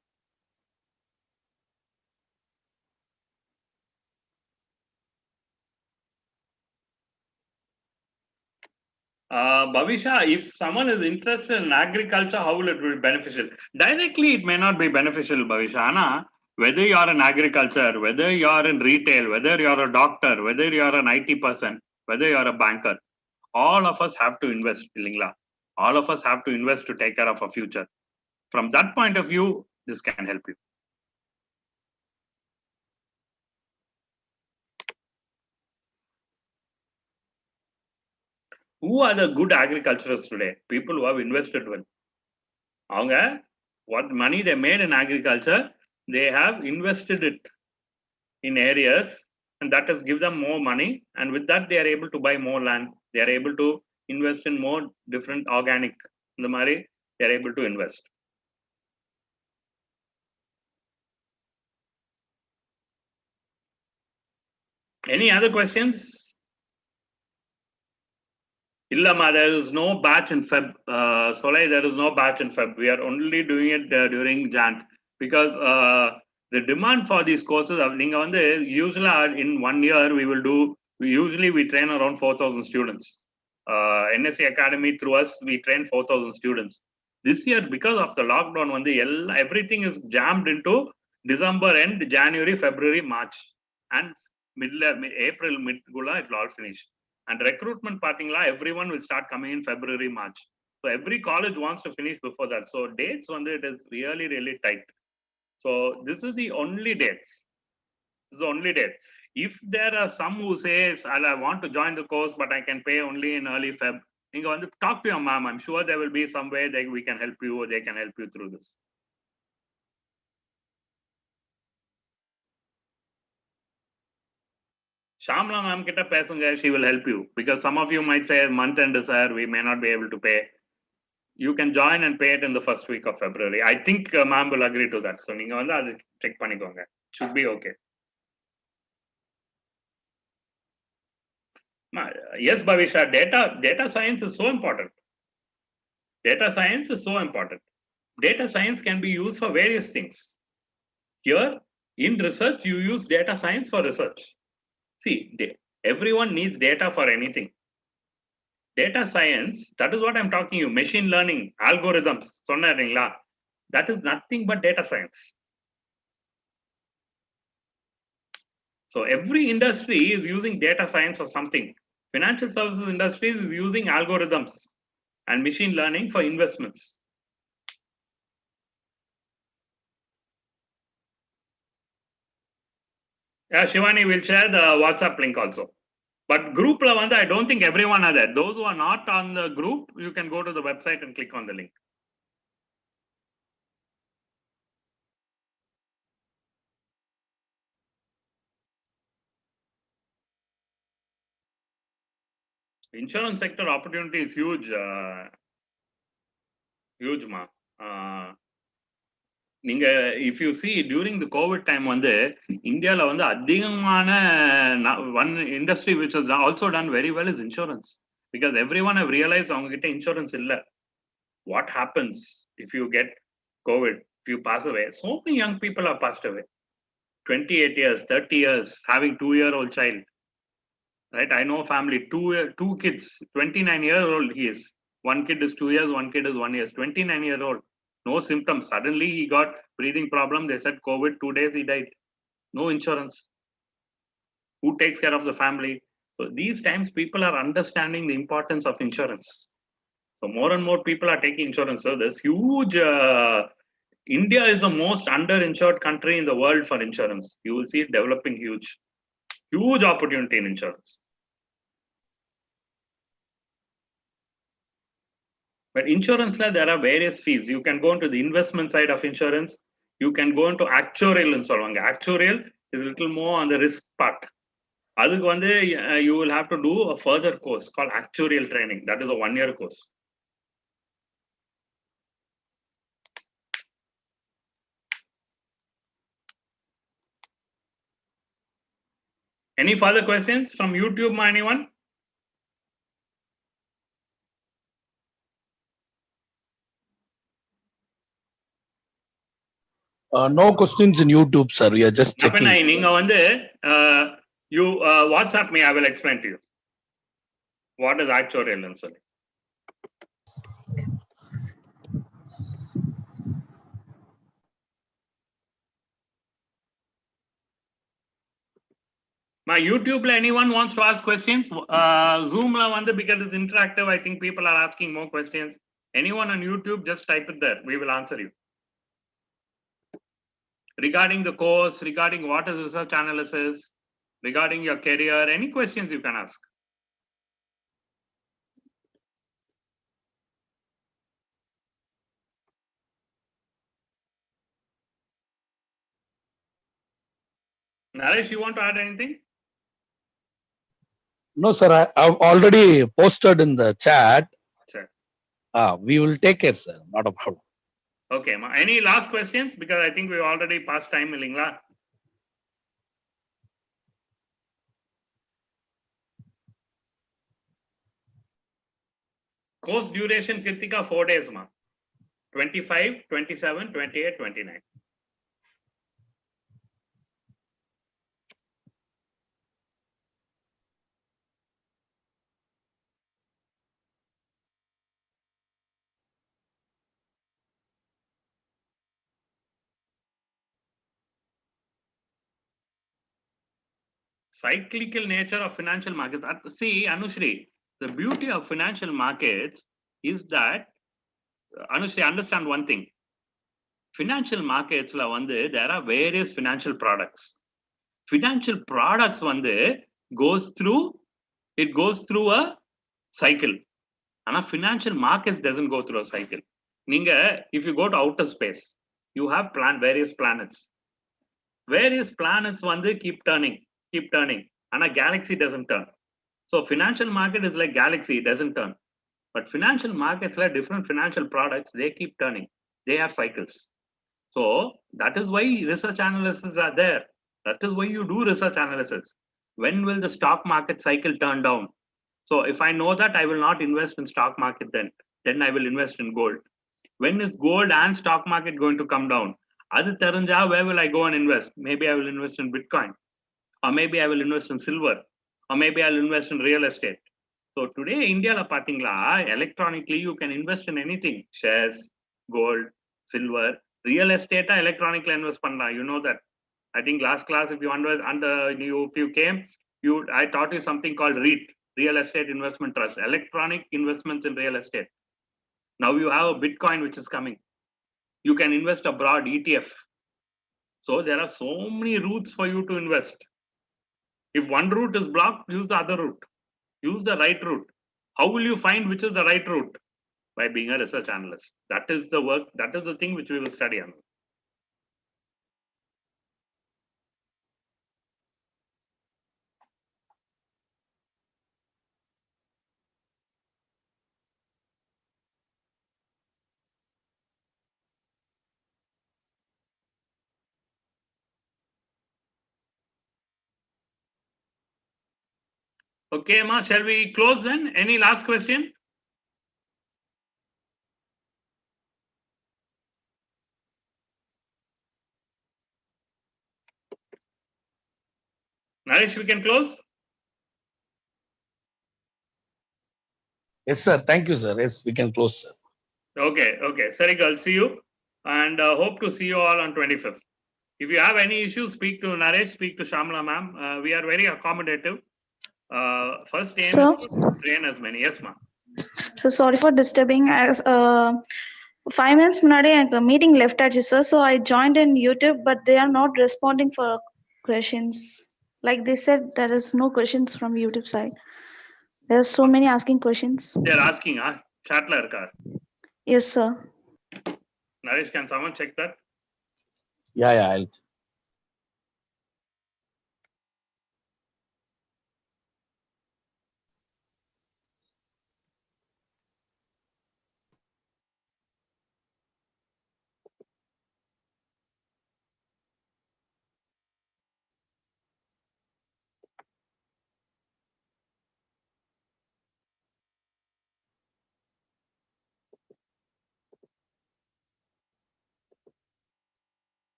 Bhavisha, if someone is interested in agriculture, how will it be beneficial? Directly, it may not be beneficial, Bhavisha. Anna, whether you are in agriculture, whether you are in retail, whether you are a doctor, whether you are an IT person, whether you are a banker, all of us have to invest, Lingla. All of us have to invest to take care of our future. From that point of view, this can help you. Who are the good agriculturists today? People who have invested well. What money they made in agriculture, they have invested it in areas, and that has given them more money. And with that, they are able to buy more land. They are able to invest in more different organic. They are able to invest. Any other questions? Illama, there is no batch in Feb. Soleil, there is no batch in Feb. We are only doing it during Jan because the demand for these courses, usually in 1 year we train around 4,000 students. NSE Academy through us, we train 4,000 students. This year, because of the lockdown, everything is jammed into December end, January, February, March, and April mid gula it will all finish. And recruitment partingla, everyone will start coming in February, March. So every college wants to finish before that. So dates it is really, really tight. So this is the only dates. This is the only date. If there are some who says, I want to join the course, but I can pay only in early Feb, talk to your mom. I'm sure there will be some way that we can help you or they can help you through this. Shamla ma'am kita pesunga, she will help you because some of you might say month end sir, we may not be able to pay. You can join and pay it in the first week of February. I think ma'am will agree to that. So ninga check panikonga. Should be okay. Yes, Bhavisha, data science is so important. Data science is so important. Data science can be used for various things. Here, in research, you use data science for research. See, everyone needs data for anything. Data science, that is what I'm talking you, machine learning, algorithms, that is nothing but data science. So every industry is using data science or something. Financial services industry is using algorithms and machine learning for investments. Yeah, Shivani will share the WhatsApp link also. But group Lavanda, I don't think everyone are there. Those who are not on the group, you can go to the website and click on the link. Insurance sector opportunity is huge, huge ma. If you see during the COVID time, India one industry which has also done very well is insurance, because everyone have realized insurance illa. What happens if you get COVID, if you pass away? So many young people have passed away. 28 years, 30 years, having 2-year-old child. Right? I know a family, two kids, 29-year-old he is. One kid is 2 years, one kid is 1 year, 29-year-old. No symptoms. Suddenly he got breathing problem. They said COVID, 2 days he died. No insurance. Who takes care of the family? So these times people are understanding the importance of insurance. So more and more people are taking insurance. So there's huge, India is the most underinsured country in the world for insurance. You will see it developing huge opportunity in insurance. But insurance, there are various fees. You can go into the investment side of insurance. You can go into actuarial and so on. Actuarial is a little more on the risk part. You will have to do a further course called actuarial training. That is a 1-year course. Any further questions from YouTube, anyone? No questions in YouTube, sir. We are just checking. You WhatsApp me, I will explain to you. What is actuarial and so on. My YouTube, anyone wants to ask questions? Zoom, because it's interactive, I think people are asking more questions. Anyone on YouTube, just type it there. We will answer you. Regarding the course, regarding what is research analysis, regarding your career, any questions you can ask. Naresh, you want to add anything? No, sir. I've already posted in the chat. Sure. We will take care, sir. Not a problem. Okay. Any last questions? Because I think we already passed time, Lingla. Course duration, Kritika, 4 days, 25, 27, 28, 29. Cyclical nature of financial markets. See, Anushri, the beauty of financial markets is that, Anushri, understand one thing. Financial markets, there are various financial products. Financial products goes through a cycle. And financial markets doesn't go through a cycle. If you go to outer space, you have various planets. Various planets keep turning. And a galaxy doesn't turn. So financial market is like galaxy, it doesn't turn. But financial markets, like different financial products, they keep turning. They have cycles. So that is why research analysts are there. That is why you do research analysis. When will the stock market cycle turn down? So if I know that, I will not invest in stock market then I will invest in gold. When is gold and stock market going to come down? Adu terinja, where will I go and invest? Maybe I will invest in Bitcoin, or maybe I will invest in silver, or maybe I'll invest in real estate. So today, India la pathingla, electronically you can invest in anything: shares, gold, silver, real estate. Electronically invest panna. You know that. I think last class, if you if you came, I taught you something called REIT, Real Estate Investment Trust, electronic investments in real estate. Now you have a Bitcoin which is coming. You can invest abroad, ETF. So there are so many routes for you to invest. If one route is blocked, use the other route. Use the right route. How will you find which is the right route? By being a research analyst. That is the work, that is the thing which we will study on. Okay, Ma, shall we close then? Any last question? Naresh, we can close? Yes, sir. Thank you, sir. Yes, we can close, sir. Okay, okay. Sorry, girls, see you. And hope to see you all on 25th. If you have any issues, speak to Naresh, speak to Shamla, ma'am. We are very accommodative. First aim So, is to train as many. Yes, ma'am. so sorry for disturbing. As 5 minutes munadi எனக்கு meeting left ஆச்சு sir, so I joined in YouTube, but they are not responding for questions. Like they said, there is no questions from YouTube side. There are so many asking questions. They are asking, chatla irkar. Yes, sir. Naresh, can someone check that? Yeah, yeah. I'll...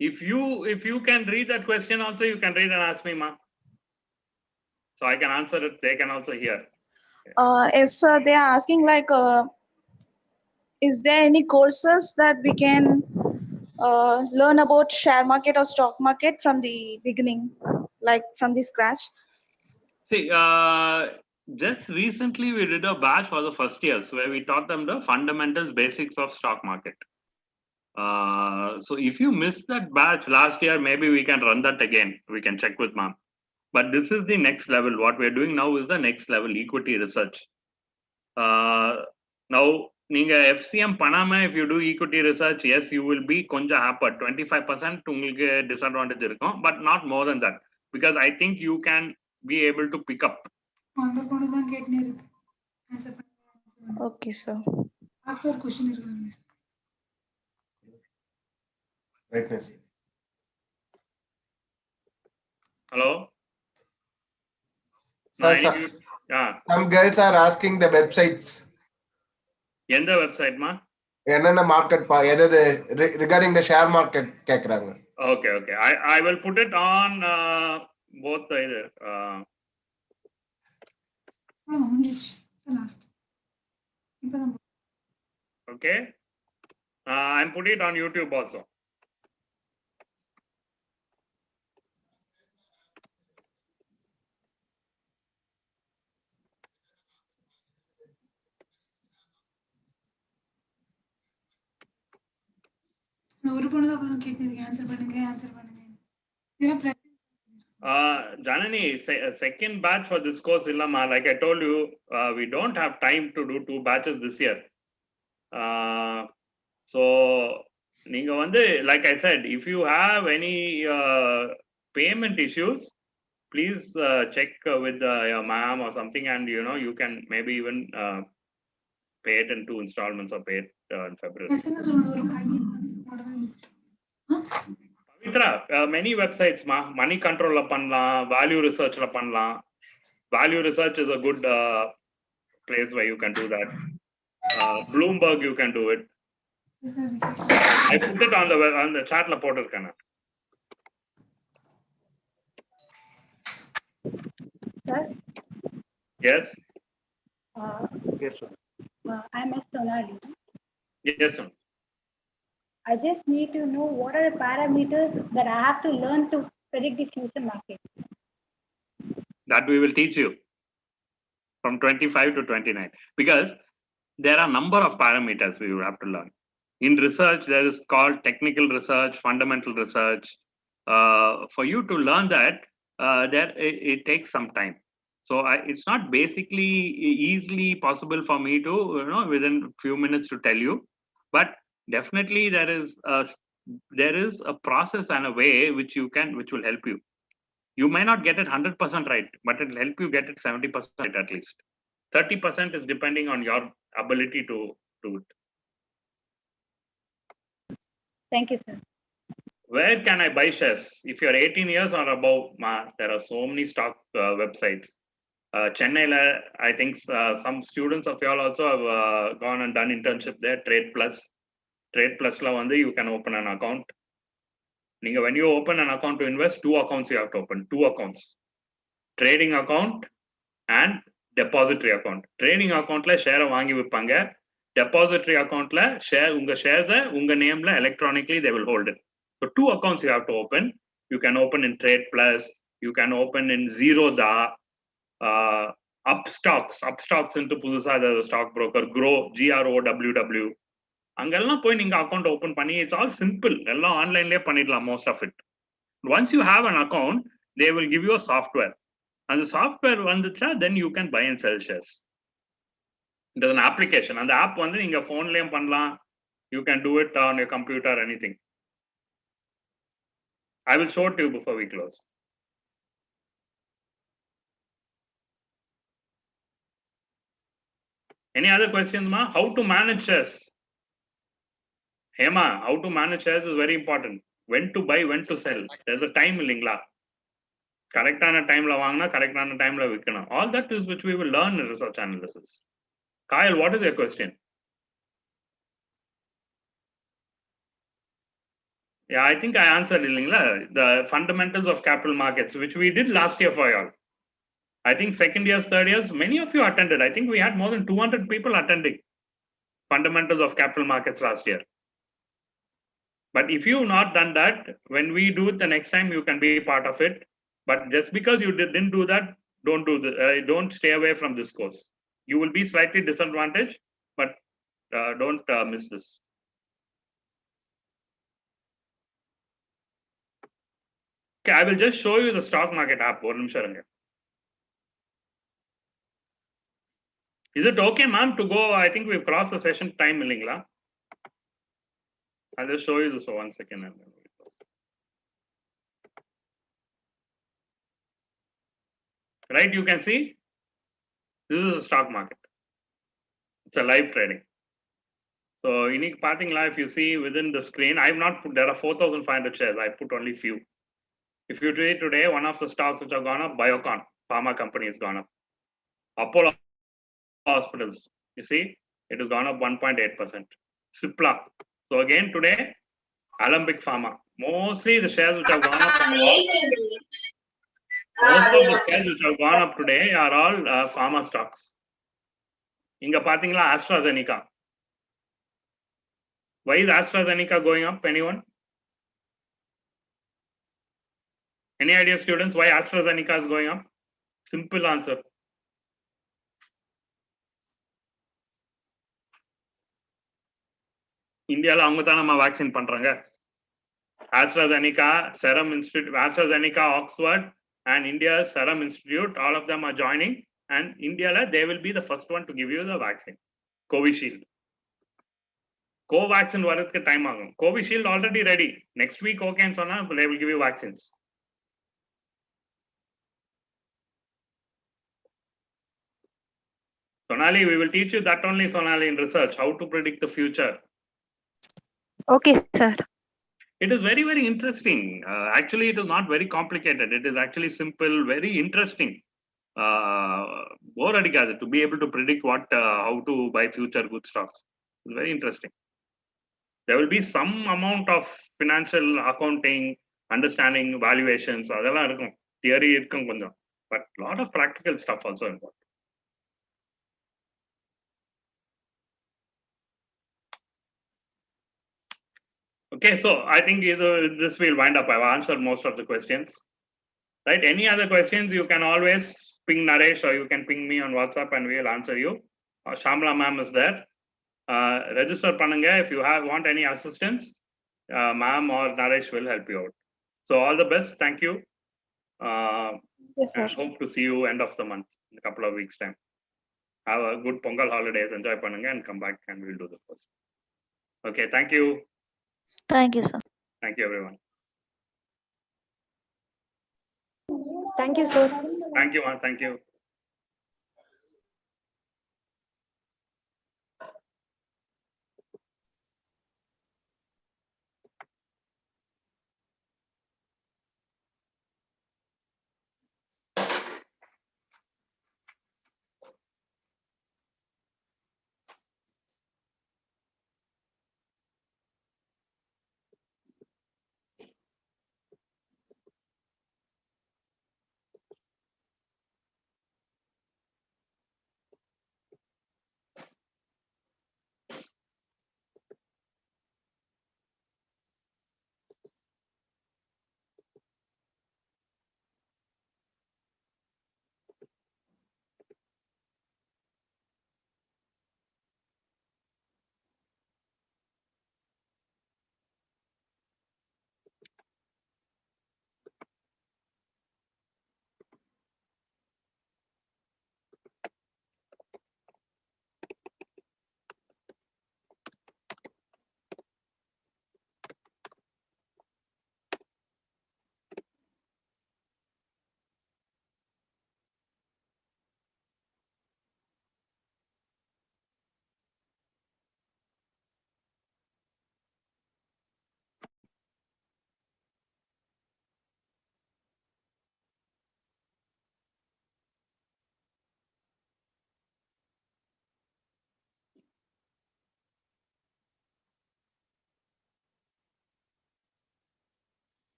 If you can read that question also, you can read and ask me, ma. So I can answer it. They can also hear. Yes, sir. They are asking like, is there any courses that we can learn about share market or stock market from the beginning, like from the scratch? See, just recently we did a batch for the first years where we taught them the fundamentals, basics of stock market. So if you missed that batch last year, maybe we can run that again. We can check with ma'am. But this is the next level. What we're doing now is the next level, equity research. Now, FCM Panama, if you do equity research, yes, you will be konja hampered. 25% உங்களுக்கு disadvantage இருக்கும், but not more than that. Because I think you can be able to pick up. Okay, sir. Brightness. Hello? Sir, some girls are asking the websites. எந்த website மா? என்னென்ன market எதாவது regarding the share market கேக்குறாங்க. Okay, okay. I will put it on both either. Okay. I'm putting it on YouTube also. Janani, second batch for this course illama. Like I told you, we don't have time to do 2 batches this year. So நீங்க வந்து, like I said, if you have any payment issues, please check with your ma'am or something, and you can maybe even pay it in 2 installments or pay it in February. Pavitra, many websites money control la pannalam, value research la pannalam. Value research is a good place where you can do that. Bloomberg, you can do it. I put it on the chat la potirukana. Sir? Yes? Yes, sir. I'm a Sonali. Yes, sir. I just need to know what are the parameters that I have to learn to predict the future market. That we will teach you from 25 to 29, because there are a number of parameters we will have to learn. In research, there is called technical research, fundamental research. For you to learn that, it takes some time. So it's not basically easily possible for me to, within few minutes to tell you, but definitely there is a process and a way which will help you. You may not get it 100% right, but it will help you get it 70% right at least. 30% is depending on your ability to do it. Thank you, sir. Where can I buy shares? If you're 18 years or above, there are so many stock websites. Chennai, I think some students of y'all also have gone and done internship there. Trade Plus. Trade Plus la vande you can open an account. When you open an account to invest, 2 accounts you have to open. 2 accounts. Trading account and depository account. Trading account la share vaangi vippanga. Depository account la share unga shares unga name la electronically they will hold it. So 2 accounts you have to open. You can open in Trade Plus. You can open in Zerodha. Upstocks into புதுசா the stock broker grow GROWW அங்கெல்லாம் போய் நீங்க account open பண்ணி, it's all simple, எல்லாம் ஆன்லைன்லயே பண்ணிடலாம் most of it. Once you have an account, they will give you a software, and the software வந்துச்சா then you can buy and sell shares. It is an application, and the app வந்து நீங்க போன்லயும் பண்ணலாம், you can do it on your computer, anything. I will show it to you before we close. Any other questions, ma? How to manage shares? Hema, how to manage shares is very important. When to buy, when to sell. There's a time illingla. Correct time la vaangna, correct time la vikkana. All that is which we will learn in research analysis. Kyle, what is your question? Yeah, I think I answered illingla. The fundamentals of capital markets, which we did last year for y'all. I think second years, third years, many of you attended. I think we had more than 200 people attending fundamentals of capital markets last year. But if you've not done that, when we do it the next time, you can be part of it. But just because you didn't do that, don't stay away from this course. You will be slightly disadvantaged, but don't miss this. Okay, I will just show you the stock market app. Is it okay, ma'am, to go? I think we've crossed the session time, Millingla. I'll just show you this for 1 second. And then we'll close. Right, you can see this is a stock market. It's a live trading. So unique pathing live, if you see within the screen, I've not put, there are 4,500 shares. I put only few. If you trade today, one of the stocks which have gone up, Biocon, pharma company has gone up. Apollo Hospitals, you see, it has gone up 1.8%. Cipla. So again today, Alembic Pharma. Mostly the shares which have gone up. Most of the shares which have gone up today are all pharma stocks. Inga pathingla AstraZeneca. Why is AstraZeneca going up? Anyone? Any idea, students, why AstraZeneca is going up? Simple answer. இந்தியால அவங்க தான் நம்ம vaccine பண்றாங்க. AstraZeneca, Serum Institute, AstraZeneca, Oxford, and India's Serum Institute. All of them are joining, and India, they will be the first one to give you the vaccine, Covishield. Covaxin வரதுக்கு time ஆகும். Covishield already ready. Next week okay ன்னு சொன்னா they will give you vaccines. Sonali, we will teach you that only, Sonali, in research, how to predict the future. Okay, sir. It is very, very interesting. Actually, it is not very complicated. It is actually simple, very interesting. Bore adikadu to be able to predict what, how to buy future good stocks. It's very interesting. There will be some amount of financial accounting, understanding, valuations, அதெல்லாம் இருக்கும். Theory இருக்கும் கொஞ்சம், but lot of practical stuff also involved. Okay, so I think this will wind up. I've answered most of the questions. Right? Any other questions, you can always ping Naresh or you can ping me on WhatsApp and we will answer you. Shamla ma'am is there. Register panunga if you want any assistance. Ma'am or Naresh will help you out. So all the best. Thank you. Yes, sir. And hope to see you end of the month in a couple of weeks time. Have a good Pongal holidays. Enjoy panunga and come back and we'll do the first. Okay, thank you. Thank you, sir. Thank you, everyone. Thank you, sir. Thank you, ma'am. Thank you.